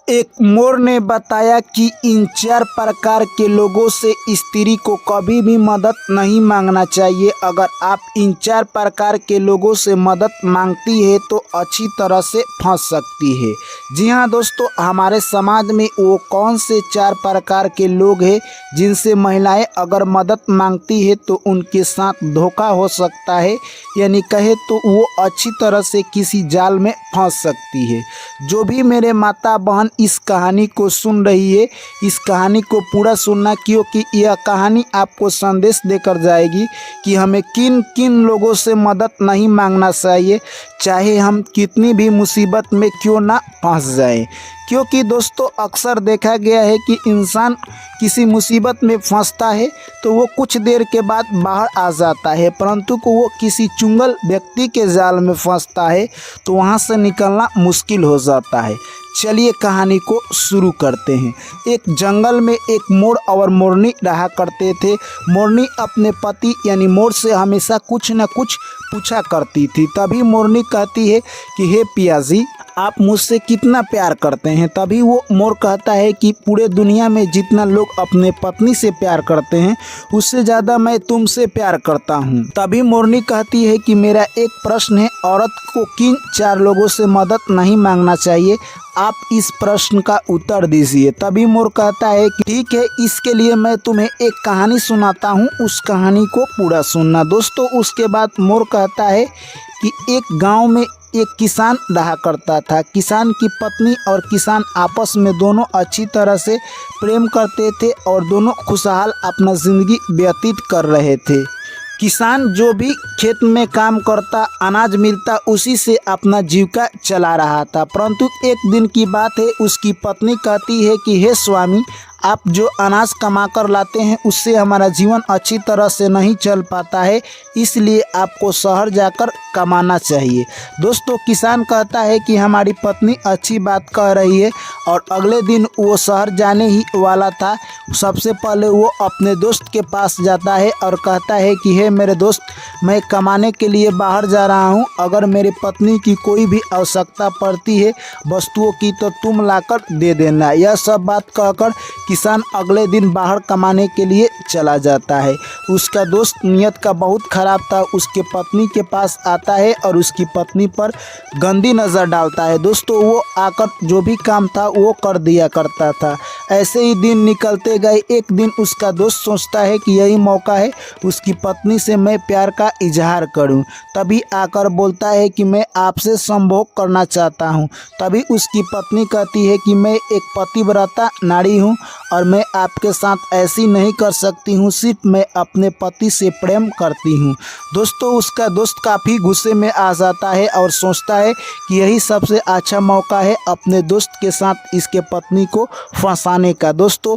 एक मोर ने बताया कि इन 4 प्रकार के लोगों से स्त्री को कभी भी मदद नहीं मांगना चाहिए। अगर आप इन 4 प्रकार के लोगों से मदद मांगती है तो अच्छी तरह से फंस सकती है। जी हाँ दोस्तों, हमारे समाज में वो कौन से 4 प्रकार के लोग हैं जिनसे महिलाएं अगर मदद मांगती है तो उनके साथ धोखा हो सकता है, यानी कहे तो वो अच्छी तरह से किसी जाल में फंस सकती है। जो भी मेरे माता बहन इस कहानी को सुन रही है, इस कहानी को पूरा सुनना, क्योंकि यह कहानी आपको संदेश देकर जाएगी कि हमें किन किन लोगों से मदद नहीं मांगना चाहिए, चाहे हम कितनी भी मुसीबत में क्यों ना फंस जाएं। क्योंकि दोस्तों अक्सर देखा गया है कि इंसान किसी मुसीबत में फंसता है तो वो कुछ देर के बाद बाहर आ जाता है, परंतु को वो किसी चुंगल व्यक्ति के जाल में फंसता है तो वहाँ से निकलना मुश्किल हो जाता है। चलिए कहानी को शुरू करते हैं। एक जंगल में एक मोर और मोरनी रहा करते थे। मोरनी अपने पति यानी मोर से हमेशा कुछ न कुछ पूछा करती थी। तभी मोरनी कहती है कि हे पियाजी, आप मुझसे कितना प्यार करते हैं। तभी वो मोर कहता है कि पूरे दुनिया में जितना लोग अपने पत्नी से प्यार करते हैं उससे ज़्यादा मैं तुमसे प्यार करता हूँ। तभी मोरनी कहती है कि मेरा एक प्रश्न है, औरत को किन 4 लोगों से मदद नहीं मांगना चाहिए, आप इस प्रश्न का उत्तर दीजिए। तभी मोर कहता है कि ठीक है, इसके लिए मैं तुम्हें एक कहानी सुनाता हूँ, उस कहानी को पूरा सुनना। दोस्तों उसके बाद मोर कहता है कि एक गांव में एक किसान रहा करता था। किसान की पत्नी और किसान आपस में दोनों अच्छी तरह से प्रेम करते थे और दोनों खुशहाल अपना ज़िंदगी व्यतीत कर रहे थे। किसान जो भी खेत में काम करता, अनाज मिलता, उसी से अपना जीविका चला रहा था। परंतु एक दिन की बात है, उसकी पत्नी कहती है कि हे स्वामी, आप जो अनाज कमा कर लाते हैं उससे हमारा जीवन अच्छी तरह से नहीं चल पाता है, इसलिए आपको शहर जाकर कमाना चाहिए। दोस्तों किसान कहता है कि हमारी पत्नी अच्छी बात कह रही है, और अगले दिन वो शहर जाने ही वाला था। सबसे पहले वो अपने दोस्त के पास जाता है और कहता है कि हे मेरे दोस्त, मैं कमाने के लिए बाहर जा रहा हूँ, अगर मेरी पत्नी की कोई भी आवश्यकता पड़ती है वस्तुओं की तो तुम लाकर दे देना। यह सब बात कहकर किसान अगले दिन बाहर कमाने के लिए चला जाता है। उसका दोस्त नियत का बहुत ख़राब था, उसके पत्नी के पास आता है और उसकी पत्नी पर गंदी नज़र डालता है। दोस्तों वो आकर जो भी काम था वो कर दिया करता था। ऐसे ही दिन निकलते गए। एक दिन उसका दोस्त सोचता है कि यही मौका है उसकी पत्नी से मैं प्यार का इजहार करूं। तभी आकर बोलता है कि मैं आपसे संभोग करना चाहता हूं। तभी उसकी पत्नी कहती है कि मैं एक पतिव्रता नारी हूं और मैं आपके साथ ऐसी नहीं कर सकती हूँ, सिर्फ मैं अपने पति से प्रेम करती हूँ। दोस्तों उसका दोस्त काफ़ी गुस्से में आ जाता है और सोचता है कि यही सबसे अच्छा मौका है अपने दोस्त के साथ इसके पत्नी को फंसाने का। दोस्तों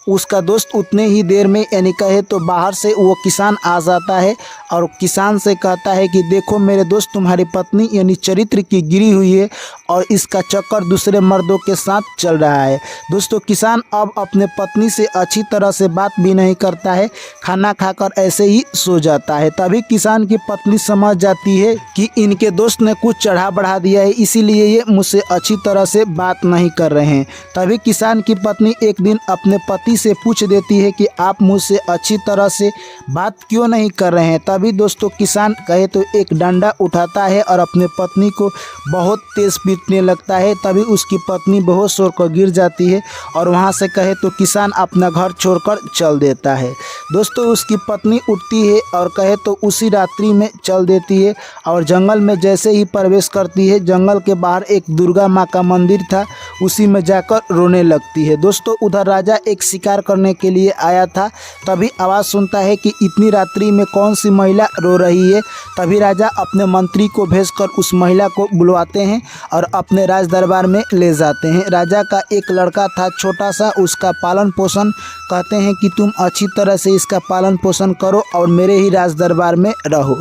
उसका दोस्त उतने ही देर में यानी कहे तो बाहर से वो किसान आ जाता है और किसान से कहता है कि देखो मेरे दोस्त, तुम्हारी पत्नी यानी चरित्र की गिरी हुई है और इसका चक्कर दूसरे मर्दों के साथ चल रहा है। दोस्तों किसान अब अपने पत्नी से अच्छी तरह से बात भी नहीं करता है, खाना खाकर ऐसे ही सो जाता है। तभी किसान की पत्नी समझ जाती है कि इनके दोस्त ने कुछ चढ़ा बढ़ा दिया है, इसीलिए ये मुझसे अच्छी तरह से बात नहीं कर रहे हैं। तभी किसान की पत्नी एक दिन अपने पति से पूछ देती है कि आप मुझसे अच्छी तरह से बात क्यों नहीं कर रहे हैं। तभी दोस्तों किसान कहे तो एक डंडा उठाता है और अपने पत्नी को बहुत तेज पीटने लगता है। तभी उसकी पत्नी बेहोश होकर गिर जाती है और वहां से कहे तो किसान अपना घर छोड़कर चल देता है। दोस्तों उसकी पत्नी उठती है और कहे तो उसी रात्रि में चल देती है और जंगल में जैसे ही प्रवेश करती है, जंगल के बाहर एक दुर्गा माँ का मंदिर था, उसी में जाकर रोने लगती है। दोस्तों उधर राजा एक शिकार करने के लिए आया था। तभी आवाज़ सुनता है कि इतनी रात्रि में कौन सी महिला रो रही है। तभी राजा अपने मंत्री को भेजकर उस महिला को बुलवाते हैं और अपने राज दरबार में ले जाते हैं। राजा का एक लड़का था छोटा सा, उसका पालन पोषण कहते हैं कि तुम अच्छी तरह से इसका पालन पोषण करो और मेरे ही राज दरबार में रहो।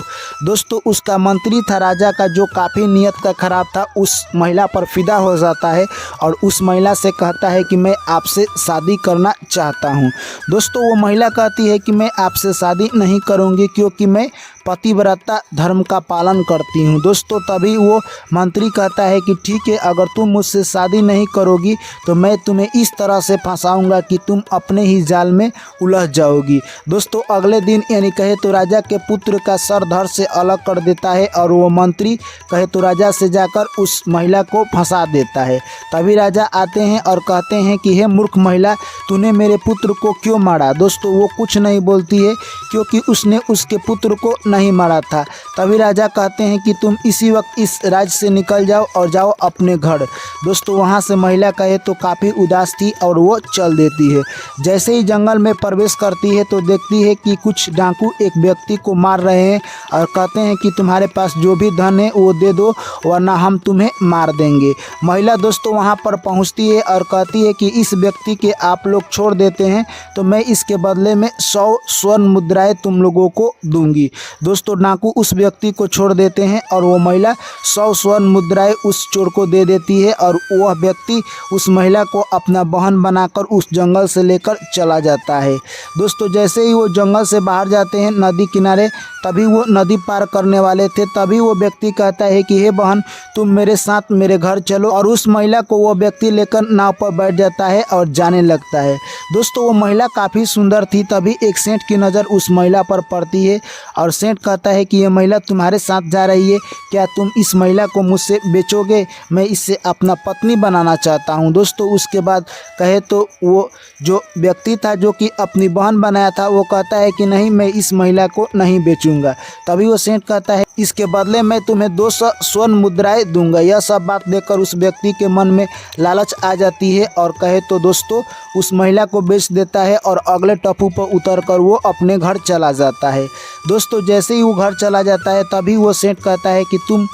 दोस्तों उसका मंत्री था राजा का, जो काफ़ी नीयत का खराब था, उस महिला पर फिदा हो जाता है और उस महिला से कहता है कि मैं आपसे शादी करना चाहता हूँ। दोस्तों वो महिला कहती है कि मैं आपसे शादी नहीं करूँगी क्योंकि मैं पतिव्रता धर्म का पालन करती हूँ। दोस्तों तभी वो मंत्री कहता है कि ठीक है, अगर तुम मुझसे शादी नहीं करोगी तो मैं तुम्हें इस तरह से फंसाऊंगा कि तुम अपने ही जाल में उलझ जाओगी। दोस्तों अगले दिन यानी कहे तो राजा के पुत्र का सर धड़ से अलग कर देता है और वो मंत्री कहे तो राजा से जाकर उस महिला को फंसा देता है। तभी राजा आते हैं और कहते हैं कि हे मूर्ख महिला, तूने मेरे पुत्र को क्यों मारा। दोस्तों वो कुछ नहीं बोलती है क्योंकि उसने उसके पुत्र को नहीं मारा था। तभी राजा कहते हैं कि तुम इसी वक्त इस राज्य से निकल जाओ और जाओ अपने घर। दोस्तों वहाँ से महिला कहे तो काफ़ी उदास थी और वो चल देती है। जैसे ही जंगल में प्रवेश करती है तो देखती है कि कुछ डाकू एक व्यक्ति को मार रहे हैं और कहते हैं कि तुम्हारे पास जो भी धन है वो दे दो वरना हम तुम्हें मार देंगे। महिला दोस्तों वहाँ पर पहुँचती है और कहती है कि इस व्यक्ति के आप लोग छोड़ देते हैं तो मैं इसके बदले में 100 स्वर्ण मुद्राएं तुम लोगों को दूंगी। दोस्तों डाकू उस व्यक्ति को छोड़ देते हैं और वो महिला 100 स्वर्ण मुद्राएं उस चोर को दे देती है और वह व्यक्ति उस महिला को अपना बहन बनाकर उस जंगल से लेकर चला जाता है। दोस्तों जैसे ही वो जंगल से बाहर जाते हैं नदी किनारे, तभी वो नदी पार करने वाले थे, तभी वो व्यक्ति कहता है कि हे बहन तुम मेरे साथ मेरे घर चलो, और उस महिला को वो व्यक्ति लेकर नाव पर बैठ जाता है और जाने लगता है। दोस्तों वो महिला काफ़ी सुंदर थी। तभी एक सेठ की नज़र उस महिला पर पड़ती है और सेठ कहता है कि ये महिला तुम्हारे साथ जा रही है, क्या तुम इस महिला को मुझसे बेचोगे? मैं इससे अपना पत्नी बनाना चाहता हूँ। दोस्तों उसके बाद कहे तो वो जो व्यक्ति था जो कि अपनी बहन बनाया था वो कहता है कि नहीं, मैं इस महिला को नहीं बेचूंगा। तभी वो सेठ कहता है इसके बदले मैं तुम्हें 200 स्वर्ण मुद्राएं दूंगा। यह सब बात देखकर उस व्यक्ति के मन में लालच आ जाती है और कहे तो दोस्तों उस महिला को बेच देता है और अगले टप्पू पर उतरकर वो अपने घर चला जाता है। दोस्तों जैसे ही वो घर चला जाता है तभी वो सेठ कहता है कि तुम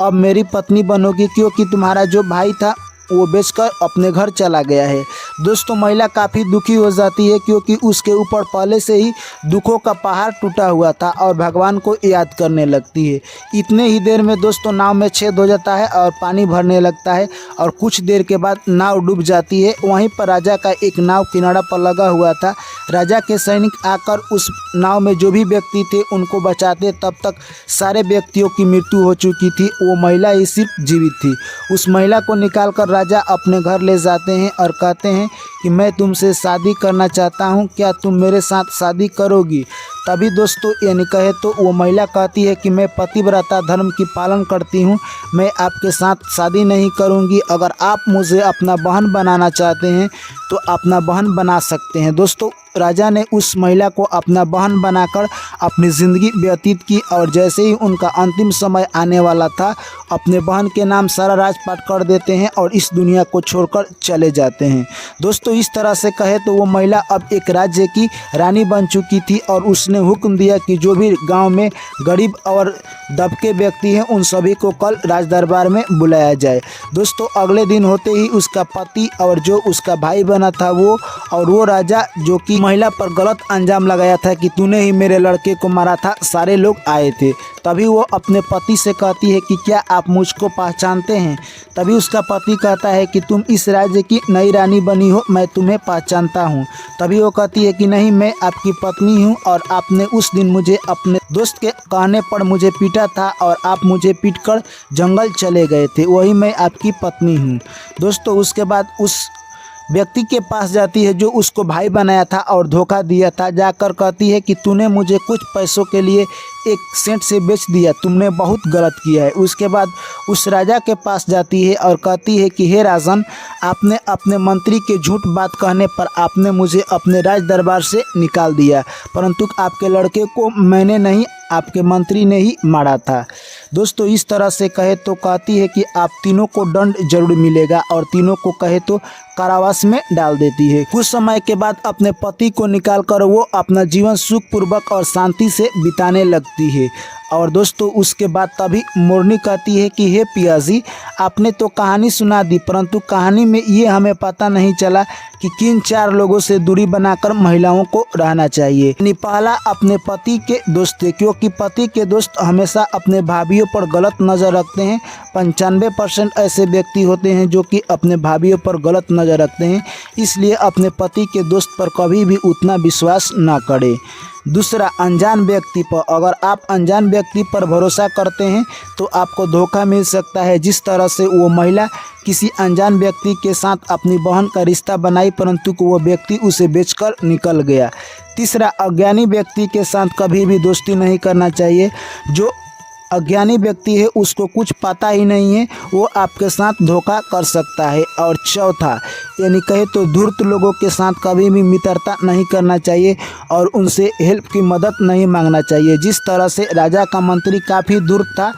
अब मेरी पत्नी बनोगी क्योंकि तुम्हारा जो भाई था वो बेचकर अपने घर चला गया है। दोस्तों महिला काफ़ी दुखी हो जाती है क्योंकि उसके ऊपर पहले से ही दुखों का पहाड़ टूटा हुआ था और भगवान को याद करने लगती है। इतने ही देर में दोस्तों नाव में छेद हो जाता है और पानी भरने लगता है और कुछ देर के बाद नाव डूब जाती है। वहीं पर राजा का एक नाव किनारा पर लगा हुआ था। राजा के सैनिक आकर उस नाव में जो भी व्यक्ति थे उनको बचाते, तब तक सारे व्यक्तियों की मृत्यु हो चुकी थी। वो महिला ही सिर्फ जीवित थी। उस महिला को निकाल कर राजा अपने घर ले जाते हैं और कहते हैं कि मैं तुमसे शादी करना चाहता हूं, क्या तुम मेरे साथ शादी करोगी? तभी दोस्तों यानी कहे तो वो महिला कहती है कि मैं पतिव्रता धर्म की पालन करती हूं, मैं आपके साथ शादी नहीं करूंगी। अगर आप मुझे अपना बहन बनाना चाहते हैं तो अपना बहन बना सकते हैं। दोस्तों राजा ने उस महिला को अपना बहन बनाकर अपनी ज़िंदगी व्यतीत की और जैसे ही उनका अंतिम समय आने वाला था अपने बहन के नाम सारा राजपाट कर देते हैं और इस दुनिया को छोड़कर चले जाते हैं। दोस्तों इस तरह से कहे तो वो महिला अब एक राज्य की रानी बन चुकी थी और उसने हुक्म दिया कि जो भी गांव में गरीब और दबके व्यक्ति हैं उन सभी को कल राज दरबार में बुलाया जाए। दोस्तों अगले दिन होते ही उसका पति और जो उसका भाई बना था वो राजा जो कि महिला पर गलत अंजाम लगाया था कि तूने ही मेरे लड़के को मारा था, सारे लोग आए थे। तभी वो अपने पति से कहती है कि क्या आप मुझको पहचानते हैं? तभी उसका पति कहता है कि तुम इस राज्य की नई रानी बनी हो, मैं तुम्हें पहचानता हूँ। तभी वो कहती है कि नहीं, मैं आपकी पत्नी हूँ और आपने उस दिन मुझे अपने दोस्त के कहने पर मुझे पीटा था और आप मुझे पीटकर जंगल चले गए थे, वही मैं आपकी पत्नी हूँ। दोस्तों उसके बाद उस व्यक्ति के पास जाती है जो उसको भाई बनाया था और धोखा दिया था। जाकर कहती है कि तूने मुझे कुछ पैसों के लिए एक सेंट से बेच दिया, तुमने बहुत गलत किया है। उसके बाद उस राजा के पास जाती है और कहती है कि हे राजन, आपने अपने मंत्री के झूठ बात कहने पर आपने मुझे अपने राज दरबार से निकाल दिया, परंतु आपके लड़के को मैंने नहीं, आपके मंत्री ने ही मारा था। दोस्तों इस तरह से कहे तो कहती है कि आप तीनों को दंड जरूर मिलेगा और तीनों को कहे तो कारावास में डाल देती है। कुछ समय के बाद अपने पति को निकालकर वो अपना जीवन सुखपूर्वक और शांति से बिताने लगती है। और दोस्तों उसके बाद तभी मोरनी कहती है कि हे पियाजी, आपने तो कहानी सुना दी, परंतु कहानी में ये हमें पता नहीं चला कि किन 4 लोगों से दूरी बनाकर महिलाओं को रहना चाहिए। पहला अपने पति के दोस्त थे, क्योंकि पति के दोस्त हमेशा अपने भाभीयों पर गलत नज़र रखते हैं। 95% ऐसे व्यक्ति होते हैं जो कि अपने भाभीयों पर गलत नज़र रखते हैं, इसलिए अपने पति के दोस्त पर कभी भी उतना विश्वास ना करें। दूसरा, अनजान व्यक्ति पर, अगर आप अनजान व्यक्ति पर भरोसा करते हैं तो आपको धोखा मिल सकता है। जिस तरह से वो महिला किसी अनजान व्यक्ति के साथ अपनी बहन का रिश्ता बनाई, परंतु वो व्यक्ति उसे बेचकर निकल गया। तीसरा, अज्ञानी व्यक्ति के साथ कभी भी दोस्ती नहीं करना चाहिए। जो अज्ञानी व्यक्ति है उसको कुछ पता ही नहीं है, वो आपके साथ धोखा कर सकता है। और चौथा, यानी कहे तो धूर्त लोगों के साथ कभी भी मित्रता नहीं करना चाहिए और उनसे हेल्प की मदद नहीं मांगना चाहिए। जिस तरह से राजा का मंत्री काफ़ी धूर्त था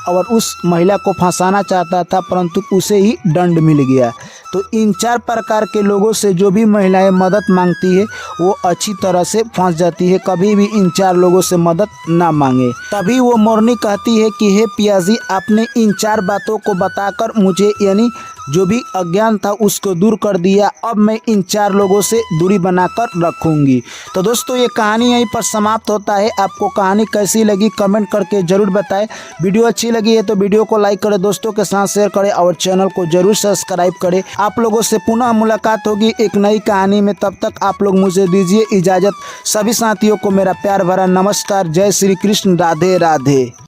और उस महिला को फंसाना चाहता था, परंतु उसे ही दंड मिल गया। तो इन 4 प्रकार के लोगों से जो भी महिलाएं मदद मांगती है वो अच्छी तरह से फंस जाती है। कभी भी इन 4 लोगों से मदद ना मांगे। तभी वो मोरनी कहती है कि हे पियाजी, आपने इन 4 बातों को बताकर मुझे, यानी जो भी अज्ञान था उसको दूर कर दिया। अब मैं इन 4 लोगों से दूरी बनाकर रखूंगी। तो दोस्तों ये कहानी यहीं पर समाप्त होता है। आपको कहानी कैसी लगी कमेंट करके ज़रूर बताएं। वीडियो अच्छी लगी है तो वीडियो को लाइक करें, दोस्तों के साथ शेयर करें और चैनल को जरूर सब्सक्राइब करें। आप लोगों से पुनः मुलाकात होगी एक नई कहानी में। तब तक आप लोग मुझे दीजिए इजाज़त। सभी साथियों को मेरा प्यार भरा नमस्कार। जय श्री कृष्ण। राधे राधे।